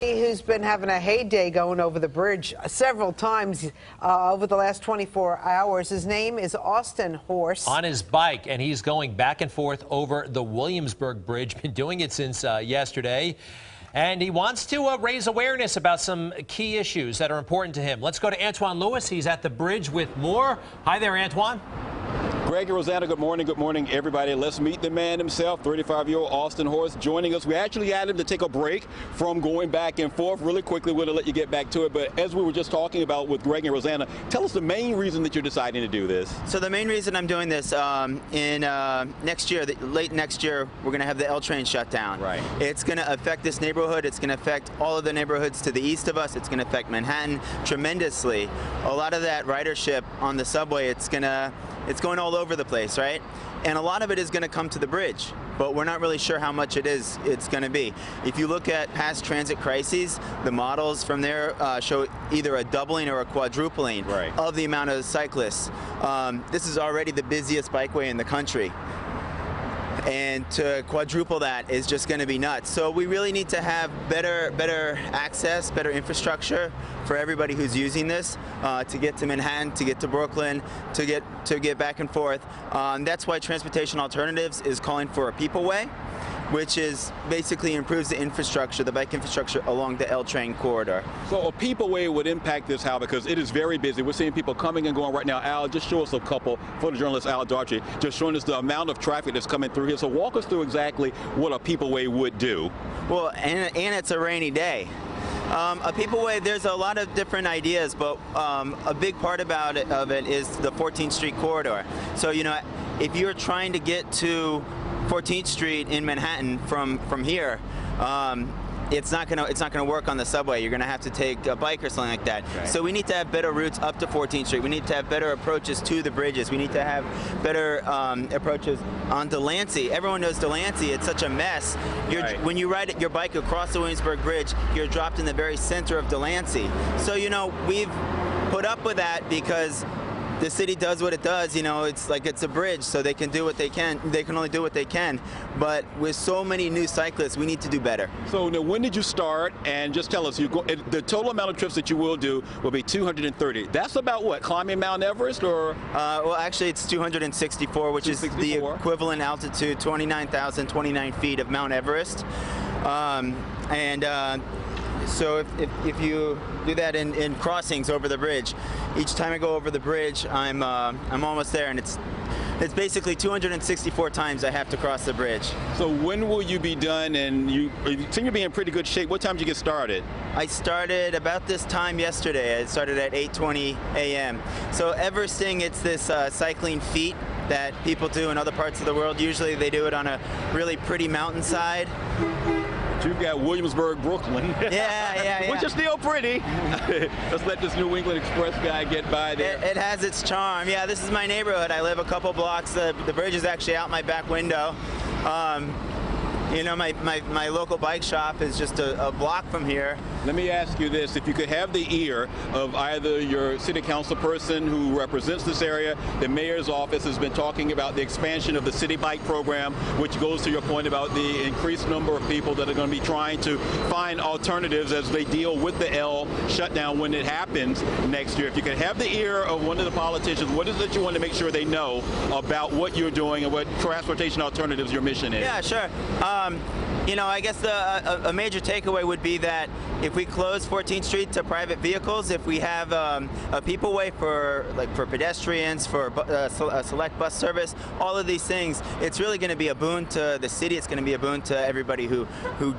Who's been having a heyday going over the bridge several times over the last 24 hours. His name is Austin Horse. On his bike, and he's going back and forth over the Williamsburg Bridge. Been doing it since yesterday. And he wants to raise awareness about some key issues that are important to him. Let's go to Antoine Lewis. He's at the bridge with more. Hi there, Antoine. Greg and Rosanna, good morning, everybody. Let's meet the man himself, 35-year-old Austin Horse, joining us. We actually had him to take a break from going back and forth really quickly. We're going to let you get back to it, but as we were just talking about with Greg and Rosanna, tell us the main reason that you're deciding to do this. So the main reason I'm doing this, next year, late next year, we're going to have the L train shut down. Right. It's going to affect this neighborhood. It's going to affect all of the neighborhoods to the east of us. It's going to affect Manhattan tremendously. A lot of that ridership on the subway, it's going all over the place, right? And a lot of it is going to come to the bridge, but we're not really sure how much it's going to be. If you look at past transit crises, the models from there show either a doubling or a quadrupling of the amount of cyclists. This is already the busiest bikeway in the country. And to quadruple that is just going to be nuts. So we really need to have better access, better infrastructure for everybody who's using this to get to Manhattan, to get to Brooklyn, to get back and forth. That's why Transportation Alternatives is calling for a People Way, which is basically improves the infrastructure, the bike infrastructure along the L train corridor. So a People Way would impact this how? Because it is very busy. We're seeing people coming and going right now. Al, just show us a couple, photojournalist Al Daughtry, just showing us the amount of traffic that's coming through here. So walk us through exactly what a People Way would do. Well, and it's a rainy day. A People Way, there's a lot of different ideas, but a big part of it is the 14th Street corridor. So, you know, if you're trying to get to 14th Street in Manhattan from here, it's not gonna work on the subway. You're gonna have to take a bike or something like that. Okay. So we need to have better routes up to 14th Street. We need to have better approaches to the bridges. We need to have better approaches on Delancey. Everyone knows Delancey. It's such a mess. When you ride your bike across the Williamsburg Bridge, you're dropped in the very center of Delancey. So, you know, we've put up with that because the city does what it does. You know, it's like it's a bridge, so they can do what they can. They can only do what they can. But with so many new cyclists, we need to do better. So now, when did you start? And just tell us, the total amount of trips that you will do will be 230. That's about what, climbing Mount Everest, or? Well, actually, it's 264, which is the equivalent altitude, 29,029 feet of Mount Everest. So if you do that in crossings over the bridge, each time I go over the bridge, I'm almost there, and it's basically 264 times I have to cross the bridge. So when will you be done? And you seem to be in pretty good shape. What time did you get started? I started about this time yesterday. I started at 8:20 a.m. So everything, it's this cycling feat that people do in other parts of the world. Usually they do it on a really pretty mountainside. You've got Williamsburg, Brooklyn. Yeah. Which is still pretty. Let's let this New England Express guy get by there. It has its charm. Yeah, this is my neighborhood. I live a couple blocks. The bridge is actually out my back window. You know, my local bike shop is just a block from here. Let me ask you this. If you could have the ear of either your city council person who represents this area, the mayor's office has been talking about the expansion of the city bike program, which goes to your point about the increased number of people that are going to be trying to find alternatives as they deal with the L shutdown when it happens next year. If you could have the ear of one of the politicians, what is it you want to make sure they know about what you're doing and what Transportation Alternatives your mission is? Yeah, sure. You know, I guess a major takeaway would be that if we close 14th Street to private vehicles, if we have a People Way for pedestrians, for a select bus service, all of these things, it's really going to be a boon to the city. It's going to be a boon to everybody who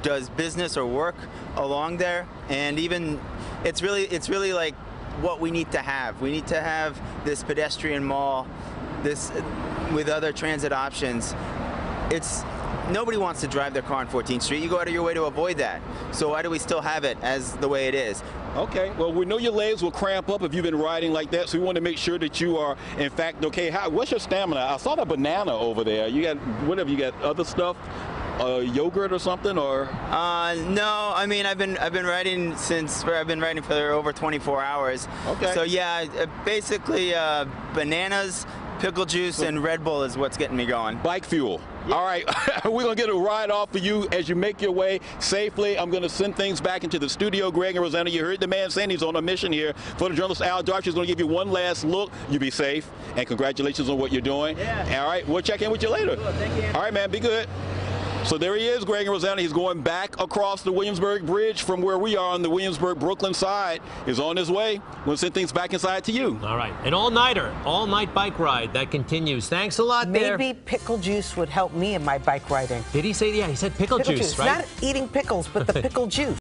does business or work along there. And even it's really like what we need to have. We need to have this pedestrian mall, this with other transit options. Nobody wants to drive their car on 14th Street. You go out of your way to avoid that. So why do we still have it as the way it is? Okay, well, we know your legs will cramp up if you've been riding like that, so we want to make sure that you are, in fact, okay. What's your stamina? I saw the banana over there. You got, whatever, you got other stuff? Yogurt or something, or? No, I mean, I've been riding for over 24 hours. Okay. So yeah, basically bananas, Pickle juice and Red Bull is what's getting me going. Bike fuel. All right, we're going to get a ride off for you as you make your way safely. I'm going to send things back into the studio. Greg and Rosanna, you heard the man saying he's on a mission here for the journalist Al Darch. He's going to give you one last look. You be safe, and congratulations on what you're doing. Yeah. All right, we'll check in with you later. Cool, thank you. All right, man, be good. So there he is, Greg and Rosanna. He's going back across the Williamsburg Bridge from where we are on the Williamsburg-Brooklyn side. He's on his way. We'll send things back inside to you. All right. An all-nighter, all-night bike ride that continues. Thanks a lot there. Maybe pickle juice would help me in my bike riding. Did he say, yeah, he said pickle juice, right? Not eating pickles, but the pickle juice.